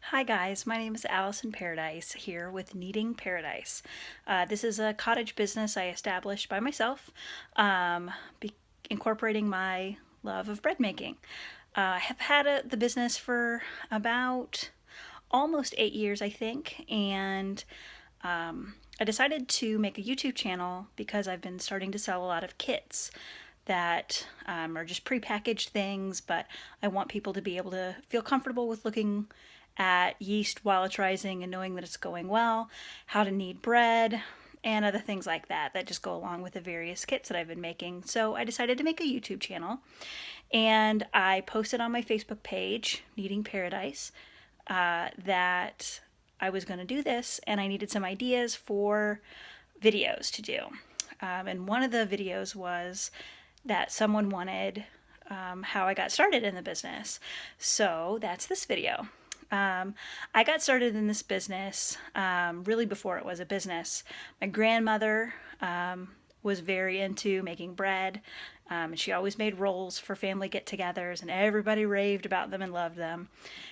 Hi guys, my name is Allison Paradise here with Kneading Paradise. This is a cottage business I established by myself, um, be- incorporating my love of bread making. I have had the business for about almost 8 years, I think, and I decided to make a YouTube channel because I've been starting to sell a lot of kits that are just prepackaged things, but I want people to be able to feel comfortable with looking at yeast while it's rising and knowing that it's going well, how to knead bread, and other things like that that just go along with the various kits that I've been making. So I decided to make a YouTube channel and I posted on my Facebook page, Kneading Paradise, that I was going to do this and I needed some ideas for videos to do. And one of the videos was that someone wanted how I got started in the business. So that's this video. I got started in this business really before it was a business. My grandmother was very into making bread. And she always made rolls for family get togethers, and everybody raved about them and loved them.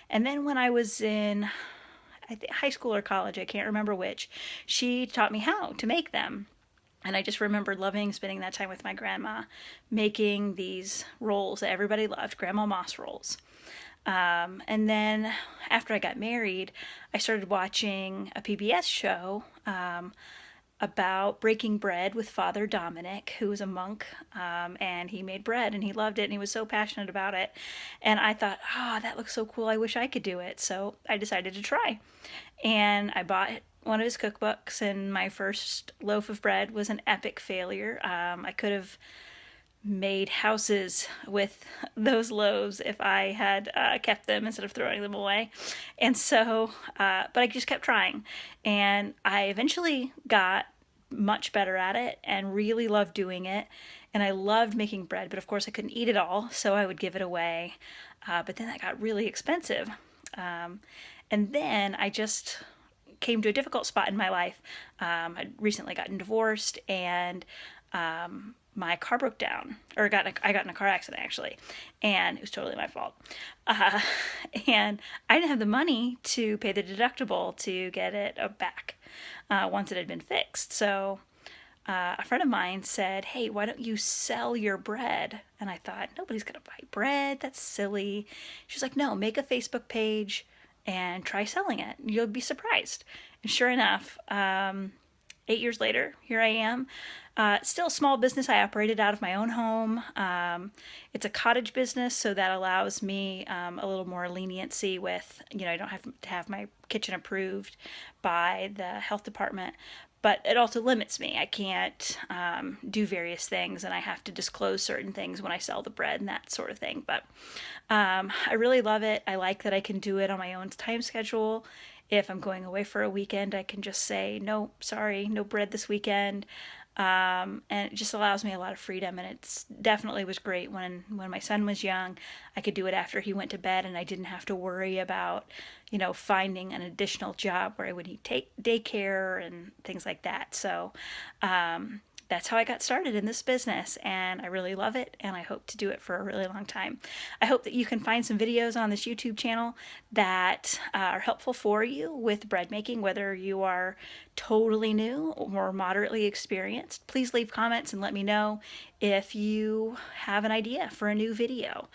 And then when I was in high school or college, I can't remember which, she taught me how to make them. And I just remember loving spending that time with my grandma making these rolls that everybody loved, Grandma Moss rolls. And then after I got married, I started watching a PBS show about breaking bread with Father Dominic, who was a monk, and he made bread and he loved it and he was so passionate about it. And I thought, oh, that looks so cool. I wish I could do it. So I decided to try. And I bought one of his cookbooks, and my first loaf of bread was an epic failure. I could have made houses with those loaves if I had kept them instead of throwing them away. And so, but I just kept trying. And I eventually got much better at it and really loved doing it. And I loved making bread, but of course I couldn't eat it all, so I would give it away. But then that got really expensive. And then I just came to a difficult spot in my life. I'd recently gotten divorced, and my car broke down, or I got in a car accident actually, and it was totally my fault. Uh, and I didn't have the money to pay the deductible to get it back once it had been fixed. So a friend of mine said, "Hey, why don't you sell your bread?" And I thought, nobody's gonna buy bread. That's silly. She's like, "No, make a Facebook page and try selling it. You'll be surprised." And sure enough, 8 years later, here I am. Still a small business. I operated out of my own home. It's a cottage business, so that allows me a little more leniency with, I don't have to have my kitchen approved by the health department. But it also limits me. I can't do various things, and I have to disclose certain things when I sell the bread and that sort of thing. But I really love it. I like that I can do it on my own time schedule. If I'm going away for a weekend, I can just say, no, sorry, no bread this weekend. And it just allows me a lot of freedom, and it's definitely was great when my son was young. I could do it after he went to bed, and I didn't have to worry about finding an additional job where I would need take daycare and things like that. So that's how I got started in this business, and I really love it, and I hope to do it for a really long time. I hope that you can find some videos on this YouTube channel that are helpful for you with bread making, whether you are totally new or moderately experienced. Please leave comments and let me know if you have an idea for a new video.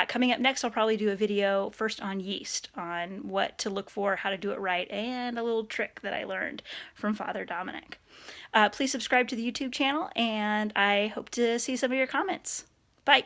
Coming up next, I'll probably do a video first on yeast, on what to look for, how to do it right, and a little trick that I learned from Father Dominic. Please subscribe to the YouTube channel, and I hope to see some of your comments. Bye.